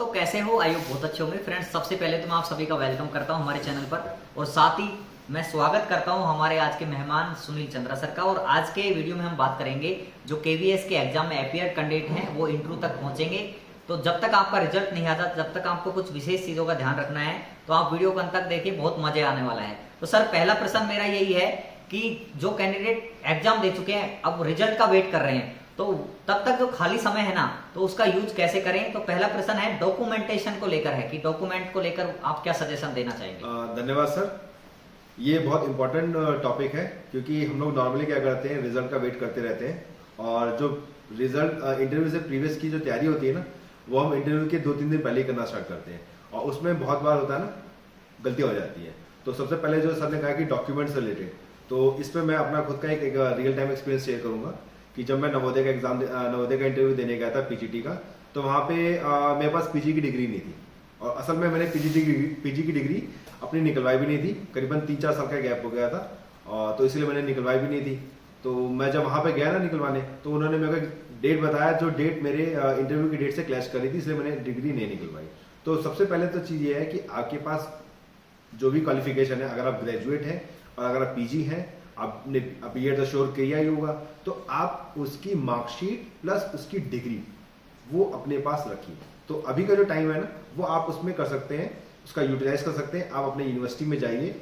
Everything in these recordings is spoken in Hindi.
दोस्तों, कैसे हो? आई होप बहुत अच्छे होंगे। फ्रेंड्स, सबसे पहले तो मैं आप सभी का वेलकम करता हूं हमारे चैनल पर, और साथ ही मैं स्वागत करता हूं हमारे आज के मेहमान सुनील चंद्रा सर का। और आज के वीडियो में हम बात करेंगे जो केवीएस के एग्जाम में अपियर कैंडिडेट हैं वो इंटरव्यू तक पहुंचेंगे। तो जब तक आपका रिजल्ट नहीं आता, जब तक आपको कुछ विशेष चीजों का ध्यान रखना है, तो आप वीडियो को अंत तक देखिए, बहुत मजे आने वाला है। तो सर, पहला प्रश्न मेरा यही है कि जो कैंडिडेट एग्जाम दे चुके हैं, अब रिजल्ट का वेट कर रहे हैं, तो तब तक जो खाली समय है ना, तो उसका यूज कैसे करें? तो पहला प्रश्न है डॉक्यूमेंटेशन को लेकर है कि डॉक्यूमेंट को लेकर आप क्या सजेशन देना चाहेंगे? धन्यवाद सर। ये बहुत इंपॉर्टेंट टॉपिक है, क्योंकि हम लोग नॉर्मली क्या करते हैं, रिजल्ट का वेट करते रहते हैं, और जो रिजल्ट इंटरव्यू से प्रीवियस की जो तैयारी होती है ना, वो हम इंटरव्यू के 2-3 दिन पहले ही करना स्टार्ट करते हैं, और उसमें बहुत बार होता है ना, गलतियाँ हो जाती है। तो सबसे पहले जो सर ने कहा कि डॉक्यूमेंट्स रिलेटेड, तो इसमें मैं अपना खुद का एक रियल टाइम एक्सपीरियंस शेयर करूंगा कि जब मैं नवोदय का इंटरव्यू देने गया था पीजीटी का, तो वहाँ पे मेरे पास पीजी की डिग्री नहीं थी, और असल में मैंने पीजी की डिग्री अपनी निकलवाई भी नहीं थी। करीबन 3-4 साल का गैप हो गया था, और तो इसलिए मैंने निकलवाई भी नहीं थी। तो मैं जब वहाँ पे गया ना निकलवाने, तो उन्होंने मेरे को डेट बताया जो डेट मेरे इंटरव्यू की डेट से क्लैश कर रही थी, इसलिए मैंने डिग्री नहीं निकलवाई। तो सबसे पहले तो चीज़ ये है कि आपके पास जो भी क्वालिफिकेशन है, अगर आप ग्रेजुएट हैं और अगर आप पीजी हैं, आपने ये तो श्योर किया ही होगा, तो आप उसकी मार्कशीट प्लस उसकी डिग्री वो अपने पास रखिए। तो अभी का जो टाइम है ना, वो आप उसमें कर सकते हैं, उसका यूटिलाइज कर सकते हैं। आप अपने यूनिवर्सिटी में जाइए,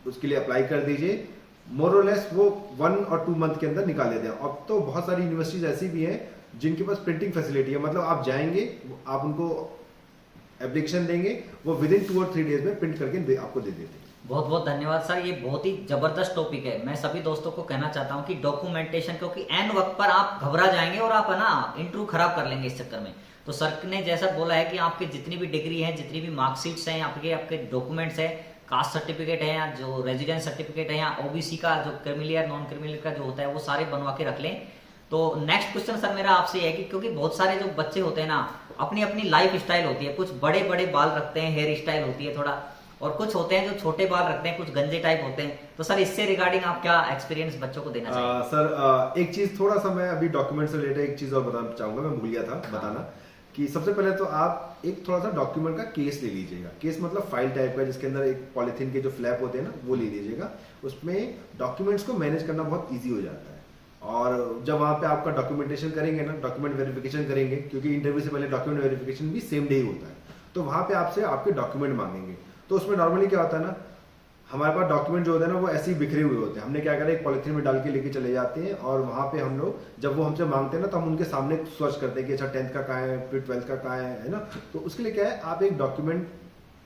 उसके लिए अप्लाई कर दीजिए। मोर और लेस वो 1 और 2 मंथ के अंदर निकाल लेते हैं। अब तो बहुत सारी यूनिवर्सिटीज ऐसी भी हैं जिनके पास प्रिंटिंग फैसिलिटी है, मतलब आप जाएंगे, आप उनको एप्लीकेशन देंगे, वो विद इन 2 और 3 डेज में प्रिंट करके आपको दे देते हैं। बहुत बहुत धन्यवाद सर, ये बहुत ही जबरदस्त टॉपिक है। मैं सभी दोस्तों को कहना चाहता हूं कि डॉक्यूमेंटेशन, क्योंकि एन वक्त पर आप घबरा जाएंगे और आप है ना इंटरव्यू खराब कर लेंगे इस चक्कर में। तो सर ने जैसा बोला है कि आपकी जितनी भी डिग्री है, जितनी भी मार्कशीट्स हैं, आपके डॉक्यूमेंट्स है, कास्ट सर्टिफिकेट है या जो रेजिडेंस सर्टिफिकेट है, या ओबीसी का जो क्रिमिलियर नॉन क्रिमिलियर का जो होता है, वो सारे बनवा के रख लें। तो नेक्स्ट क्वेश्चन सर मेरा आपसे है कि क्योंकि बहुत सारे जो बच्चे होते हैं ना, अपनी अपनी लाइफ स्टाइल होती है, कुछ बड़े बड़े बाल रखते हैं, हेयर स्टाइल होती है थोड़ा, और कुछ होते हैं जो छोटे बाल रखते हैं, कुछ गंजे टाइप होते हैं। तो सर, इससे रिगार्डिंग आप क्या एक्सपीरियंस बच्चों को देना चाहिए? सर, एक चीज थोड़ा सा मैं अभी डॉक्यूमेंट से रिलेटेड एक चीज और बताना चाहूंगा, मैं भूल गया था बताना, कि सबसे पहले तो आप एक थोड़ा सा डॉक्यूमेंट का केस ले लीजिएगा। केस मतलब फाइल टाइप का, जिसके अंदर एक पॉलिथीन के जो फ्लैप होते हैं ना, वो ले लीजिएगा। उसमें डॉक्यूमेंट्स को मैनेज करना बहुत ईजी हो जाता है। और जब वहाँ पे आपका डॉक्यूमेंटेशन करेंगे ना, डॉक्यूमेंट वेरिफिकेशन करेंगे, क्योंकि इंटरव्यू से पहले डॉक्यूमेंट वेरिफिकेशन भी सेम डे ही होता है, तो वहाँ पे आपसे आपके डॉक्यूमेंट मांगेंगे। तो उसमें नॉर्मली क्या होता है ना, हमारे पास डॉक्यूमेंट जो होते हैं ना, वो ऐसे ही बिखरे हुए होते हैं। हमने क्या करा, एक पॉलिथीन में डाल के लेके चले जाते हैं, और वहाँ पे हम लोग जब वो हमसे मांगते हैं ना, तो हम उनके सामने सर्च करते हैं कि अच्छा 10th का कहाँ है, फिर 12th का कहाँ है ना। तो उसके लिए क्या है, आप एक डॉक्यूमेंट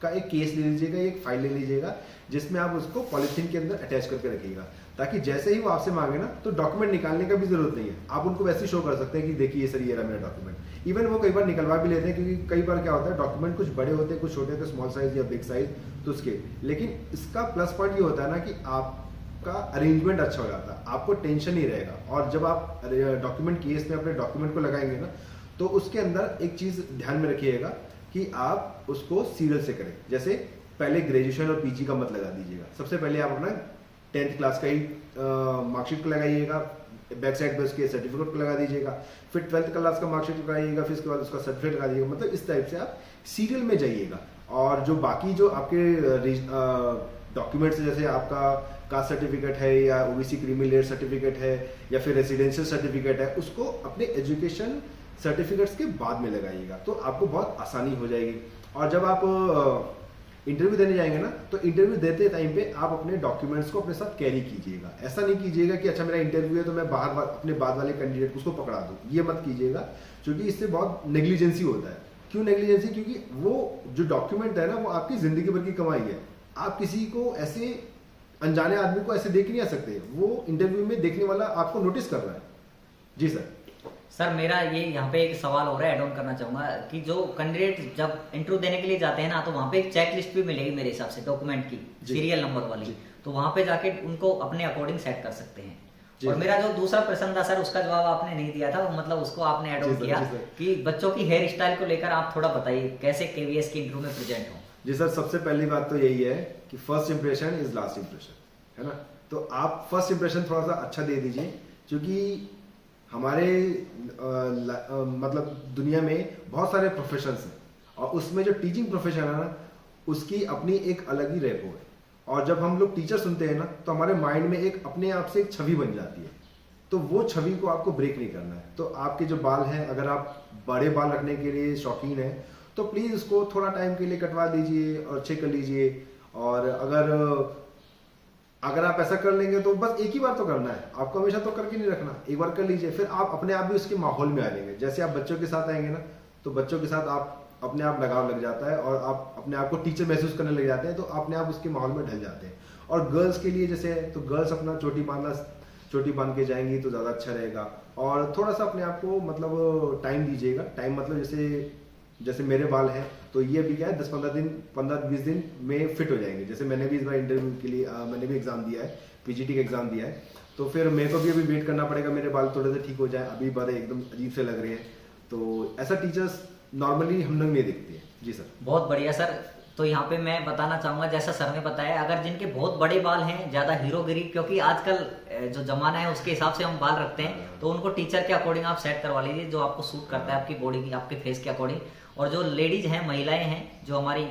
का एक केस ले लीजिएगा, एक फाइल ले लीजिएगा, जिसमें आप उसको पॉलिथीन के अंदर अटैच करके रखिएगा, ताकि जैसे ही वो आपसे मांगे ना, तो डॉक्यूमेंट निकालने का भी जरूरत नहीं है, आप उनको वैसे ही शो कर सकते हैं कि देखिए सर, ये रहा मेरा डॉक्यूमेंट। इवन वो कई बार निकलवा भी लेते हैं, क्योंकि कई बार क्या होता है, डॉक्यूमेंट कुछ बड़े होते हैं, कुछ छोटे होते हैं, स्मॉल साइज या बिग साइज, तो उसके। लेकिन इसका प्लस पॉइंट ये होता है ना कि आपका अरेंजमेंट अच्छा हो जाता है, आपको टेंशन नहीं रहेगा। और जब आप डॉक्यूमेंट केस में अपने डॉक्यूमेंट को लगाएंगे ना, तो उसके अंदर एक चीज ध्यान में रखिएगा कि आप उसको सीरियल से करें। जैसे पहले ग्रेजुएशन और पीजी का मत लगा दीजिएगा, सबसे पहले आप अपना 10th क्लास का ही मार्कशीट को लगाइएगा, बैक साइड पे उसके सर्टिफिकेट को लगा दीजिएगा, फिर 12th क्लास का मार्कशीट लगाइएगा, फिर उसके बाद उसका सर्टिफिकेट लगा दीजिएगा। मतलब इस टाइप से आप सीरियल में जाइएगा। और जो बाकी जो आपके डॉक्यूमेंट्स, जैसे आपका कास्ट सर्टिफिकेट है, या ओबीसी क्रीमी लेयर सर्टिफिकेट है, या फिर रेसिडेंशियल सर्टिफिकेट है, उसको अपने एजुकेशन सर्टिफिकेट्स के बाद में लगाइएगा, तो आपको बहुत आसानी हो जाएगी। और जब आप इंटरव्यू देने जाएंगे ना, तो इंटरव्यू देते टाइम पे आप अपने डॉक्यूमेंट्स को अपने साथ कैरी कीजिएगा। ऐसा नहीं कीजिएगा कि अच्छा मेरा इंटरव्यू है तो मैं बाहर अपने बाद वाले कैंडिडेट को उसको पकड़ा दूं, ये मत कीजिएगा, क्योंकि इससे बहुत नेग्लिजेंसी होता है। क्यों नेग्लिजेंसी? क्योंकि वो जो डॉक्यूमेंट है ना, वो आपकी जिंदगी भर की कमाई है। आप किसी को ऐसे अनजाने आदमी को ऐसे देख नहीं आ सकते, वो इंटरव्यू में देखने वाला आपको नोटिस कर रहा है। जी सर। सर, मेरा ये यहाँ पे एक सवाल हो रहा है, ऐड ऑन करना चाहूंगा कि जो कैंडिडेट जब इंटरव्यू देने के लिए जाते हैं ना, तो वहाँ पे एक चेक लिस्ट भी मिलेगी मेरे हिसाब से डॉक्यूमेंट की, सीरियल नंबर वाली। तो वहाँ पे जाके उनको अपने अकॉर्डिंग सेट कर सकते हैं। और मेरा जो दूसरा प्रश्न था सर, उसका जवाब आपने नहीं दिया था, मतलब उसको आपने ऐड ऑन किया कि बच्चों की हेयर स्टाइल को लेकर आप थोड़ा बताइए कैसे केवीएस की इंटरव्यू में प्रेजेंट हो। जी सर, सबसे पहली बात तो यही है कि first impression is last impression, है ना। तो आप फर्स्ट इंप्रेशन थोड़ा सा अच्छा दे दीजिए, क्योंकि हमारे मतलब दुनिया में बहुत सारे प्रोफेशंस हैं, और उसमें जो टीचिंग प्रोफेशन है ना, उसकी अपनी एक अलग ही रेपो है। और जब हम लोग टीचर सुनते हैं ना, तो हमारे माइंड में एक अपने आप से एक छवि बन जाती है, तो वो छवि को आपको ब्रेक नहीं करना है। तो आपके जो बाल हैं, अगर आप बड़े बाल रखने के लिए शौकीन हैं, तो प्लीज़ उसको थोड़ा टाइम के लिए कटवा दीजिए और अच्छे कर लीजिए। और अगर आप ऐसा कर लेंगे तो बस एक ही बार तो करना है, आपको हमेशा तो करके नहीं रखना, एक बार कर लीजिए, फिर आप अपने आप भी उसके माहौल में आ जाएंगे। जैसे आप बच्चों के साथ आएंगे ना, तो बच्चों के साथ आप अपने आप लगाव लग जाता है और आप अपने आप को टीचर महसूस करने लग जाते हैं, तो अपने आप उसके माहौल में ढल जाते हैं। और गर्ल्स के लिए जैसे, तो गर्ल्स अपना चोटी बांध के जाएंगी तो ज़्यादा अच्छा रहेगा। और थोड़ा सा अपने आप को मतलब टाइम दीजिएगा। टाइम मतलब जैसे मेरे बाल हैं, तो ये भी क्या है, 15-20 दिन में फिट हो जाएंगे। जैसे मैंने भी इस बार इंटरव्यू के लिए मैंने भी एग्जाम दिया है, पीजीटी का एग्जाम दिया है, तो फिर मेरे को भी अभी वेट करना पड़ेगा मेरे बाल थोड़े से ठीक हो जाए। अभी बाल एकदम अजीब से लग रहे हैं, तो ऐसा टीचर्स नॉर्मली हम लोग नहीं देखते हैं। जी सर। बहुत बढ़िया सर। तो यहाँ पे मैं बताना चाहूंगा, जैसा सर ने बताया, अगर जिनके बहुत बड़े बाल हैं, ज्यादा हीरोगिरी, क्योंकि आजकल जो जमाना है उसके हिसाब से हम बाल रखते हैं, तो उनको टीचर के अकॉर्डिंग आप सेट करवा लीजिए, जो आपको सूट करता है आपकी बॉडी की, आपके फेस के अकॉर्डिंग। और जो लेडीज हैं, महिलाएं हैं, जो हमारी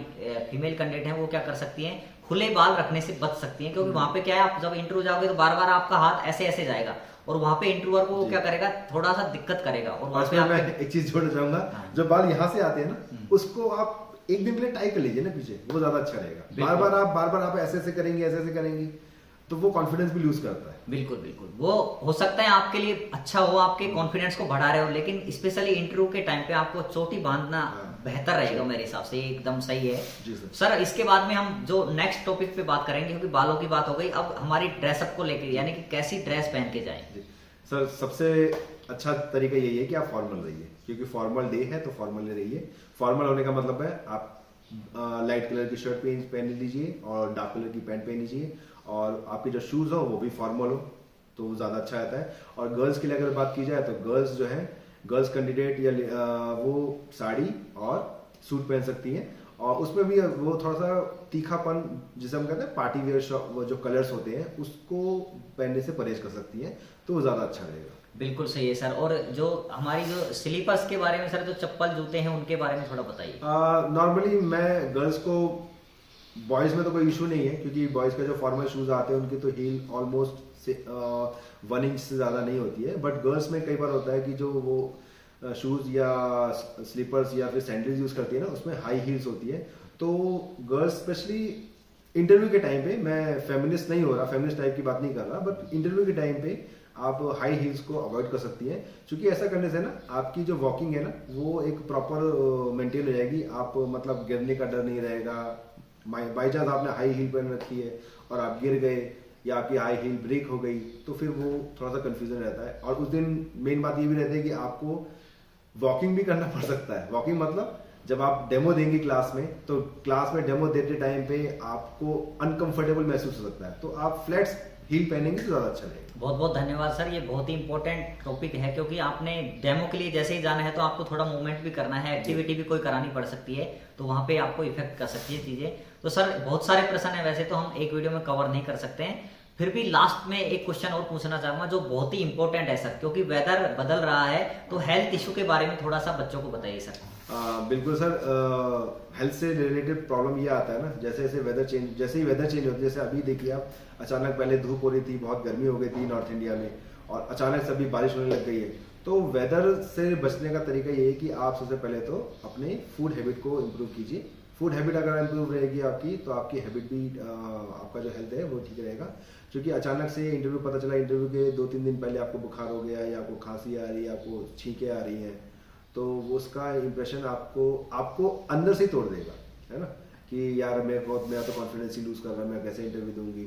फीमेल कैंडिडेट हैं, वो क्या कर सकती हैं, खुले बाल रखने से बच सकती हैं। क्योंकि वहां पे क्या है, आप जब इंटरव्यू जाओगे तो बार बार आपका हाथ ऐसे ऐसे जाएगा, और वहां पे इंटरव्यूअर को क्या करेगा, थोड़ा सा दिक्कत करेगा। और वहां पे मैं एक चीज जोड़ना चाहूंगा, जो बाल यहाँ से आते हैं ना, उसको आप एक दिन के लिए टाई कर लीजिए ना पीछे, वो ज्यादा अच्छा रहेगा। बार बार आप ऐसे ऐसे करेंगे, तो वो कॉन्फिडेंस भी लूज करता है। बिल्कुल बिल्कुल, वो हो सकता है आपके लिए अच्छा हो, आपके कॉन्फिडेंस को बढ़ा रहे हो, लेकिन स्पेशली इंटरव्यू के टाइम पे आपको चोटी बांधना बेहतर रहेगा मेरे हिसाब से। एकदम सही है जी सर। इसके बाद में हम जो नेक्स्ट टॉपिक पे बात करेंगे, क्योंकि बालों की बात हो गई, अब हमारी ड्रेसअप को लेकर, यानी कि कैसी ड्रेस पहन के जाएं। सर, सबसे अच्छा तरीका यही है कि आप फॉर्मल रहिए, क्योंकि फॉर्मल डे है तो फॉर्मल रहिए। फॉर्मल होने का मतलब है आप लाइट कलर की शर्ट पहन लीजिए और डार्क कलर की पैंट पहन लीजिए, और आपके जो शूज हो वो भी फॉर्मल हो, तो ज़्यादा अच्छा रहता है। और गर्ल्स के लिए अगर बात की जाए, तो गर्ल्स जो है, गर्ल्स कैंडिडेट या वो साड़ी और सूट पहन सकती हैं, और उसमें भी वो थोड़ा सा तीखापन, जिसे हम कहते हैं पार्टी वेयर, वो जो कलर्स होते हैं उसको पहनने से परहेज कर सकती हैं, तो वो ज़्यादा अच्छा रहेगा। बिल्कुल सही है सर। और जो हमारी जो स्लीपर्स के बारे में सर, जो चप्पल जूते हैं, उनके बारे में थोड़ा बताइए। नॉर्मली मैं गर्ल्स को, बॉयज़ में तो कोई इशू नहीं है, क्योंकि बॉयज़ का जो फॉर्मल शूज़ आते हैं उनकी तो हील ऑलमोस्ट 1 इंच से ज़्यादा नहीं होती है। बट गर्ल्स में कई बार होता है कि जो वो शूज़ या स्लीपर्स या फिर सैंडल्स यूज़ करती है ना, उसमें हाई हील्स होती है। तो गर्ल्स स्पेशली इंटरव्यू के टाइम पे, मैं फेमिनिस्ट नहीं हो रहा, फेमिनिस्ट टाइप की बात नहीं कर रहा, बट इंटरव्यू के टाइम पे आप हाई हील्स को अवॉइड कर सकती हैं, क्योंकि ऐसा करने से ना आपकी जो वॉकिंग है ना, वो एक प्रॉपर मेंटेन हो जाएगी। आप मतलब गिरने का डर नहीं रहेगा। बाई चांस आपने हाई हील पहन रखी है और आप गिर गए, या आपकी हाई हील ब्रेक हो गई, तो फिर वो थोड़ा सा कंफ्यूजन रहता है। और उस दिन मेन बात ये भी रहती है कि आपको वॉकिंग भी करना पड़ सकता है। वॉकिंग मतलब जब आप डेमो देंगे क्लास में, तो क्लास में डेमो देते टाइम पे आपको अनकंफर्टेबल महसूस हो सकता है, तो आप फ्लैट्स हील पहनेंगे तो ज़्यादा अच्छा रहेगा। बहुत बहुत धन्यवाद सर, ये बहुत ही इंपॉर्टेंट टॉपिक है, क्योंकि आपने डेमो के लिए जैसे ही जाना है तो आपको थोड़ा मूवमेंट भी करना है, एक्टिविटी भी कोई करानी पड़ सकती है, तो वहाँ पे आपको इफेक्ट कर सकती है चीज़ें। तो सर, बहुत सारे प्रश्न है, वैसे तो हम एक वीडियो में कवर नहीं कर सकते हैं, फिर भी लास्ट में एक क्वेश्चन और पूछना चाहूंगा जो बहुत ही इंपॉर्टेंट है सर, क्योंकि वेदर बदल रहा है, तो हेल्थ इशू के बारे में थोड़ा सा बच्चों को बताइए सर। बिल्कुल सर, हेल्थ से रिलेटेड प्रॉब्लम ये आता है ना, जैसे जैसे जैसे ही वेदर चेंज होती है, जैसे अभी देखिए आप, अचानक पहले धूप हो रही थी, बहुत गर्मी हो गई थी नॉर्थ इंडिया में, और अचानक से अभी बारिश होने लग गई है। तो वेदर से बचने का तरीका ये है कि आप सबसे पहले तो अपने फूड हैबिट को इम्प्रूव कीजिए। फूड हैबिट अगर इम्प्रूव रहेगी आपकी, तो आपकी हैबिट भी, आपका जो हेल्थ है वो ठीक रहेगा। क्योंकि अचानक से इंटरव्यू पता चला, इंटरव्यू के 2-3 दिन पहले आपको बुखार हो गया, या आपको खांसी आ रही है, आपको छींकें आ रही हैं, तो उसका इम्प्रेशन आपको अंदर से ही तोड़ देगा, है ना, कि यार मेरा तो कॉन्फिडेंस ही लूज कर रहा है, मैं कैसे इंटरव्यू दूंगी।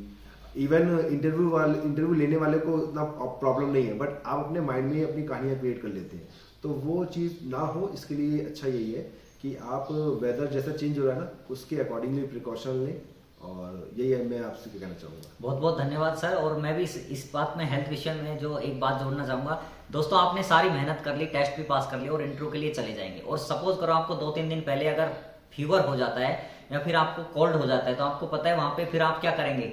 इवन इंटरव्यू लेने वाले को इतना प्रॉब्लम नहीं है, बट आप अपने माइंड में अपनी कहानियां क्रिएट कर लेते हैं, तो वो चीज़ ना हो, इसके लिए अच्छा यही है कि आप वेदर जैसा चेंज हो रहा है ना, उसके अकॉर्डिंगली प्रिकॉशन लें, और यही है मैं आपसे कहना चाहूँगा। बहुत बहुत धन्यवाद सर। और मैं भी इस बात में, हेल्थ विषय में जो एक बात जोड़ना चाहूँगा, दोस्तों आपने सारी मेहनत कर ली, टेस्ट भी पास कर लिया और इंटरव्यू के लिए चले जाएंगे, और सपोज करो आपको 2-3 दिन पहले अगर फीवर हो जाता है या फिर आपको कोल्ड हो जाता है, तो आपको पता है वहाँ पे फिर आप क्या करेंगे,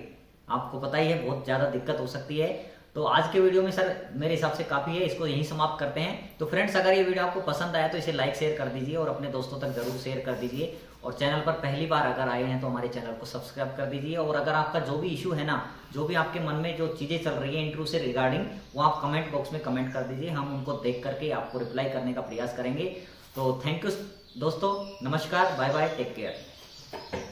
आपको पता ही है बहुत ज़्यादा दिक्कत हो सकती है। तो आज के वीडियो में सर मेरे हिसाब से काफ़ी है, इसको यहीं समाप्त करते हैं। तो फ्रेंड्स, अगर ये वीडियो आपको पसंद आया तो इसे लाइक शेयर कर दीजिए और अपने दोस्तों तक जरूर शेयर कर दीजिए। और चैनल पर पहली बार अगर आए हैं तो हमारे चैनल को सब्सक्राइब कर दीजिए। और अगर आपका जो भी इशू है ना, जो भी आपके मन में जो चीज़ें चल रही है इंटरव्यू से रिगार्डिंग, वो आप कमेंट बॉक्स में कमेंट कर दीजिए, हम उनको देख करके आपको रिप्लाई करने का प्रयास करेंगे। तो थैंक यू दोस्तों, नमस्कार, बाय बाय, टेक केयर।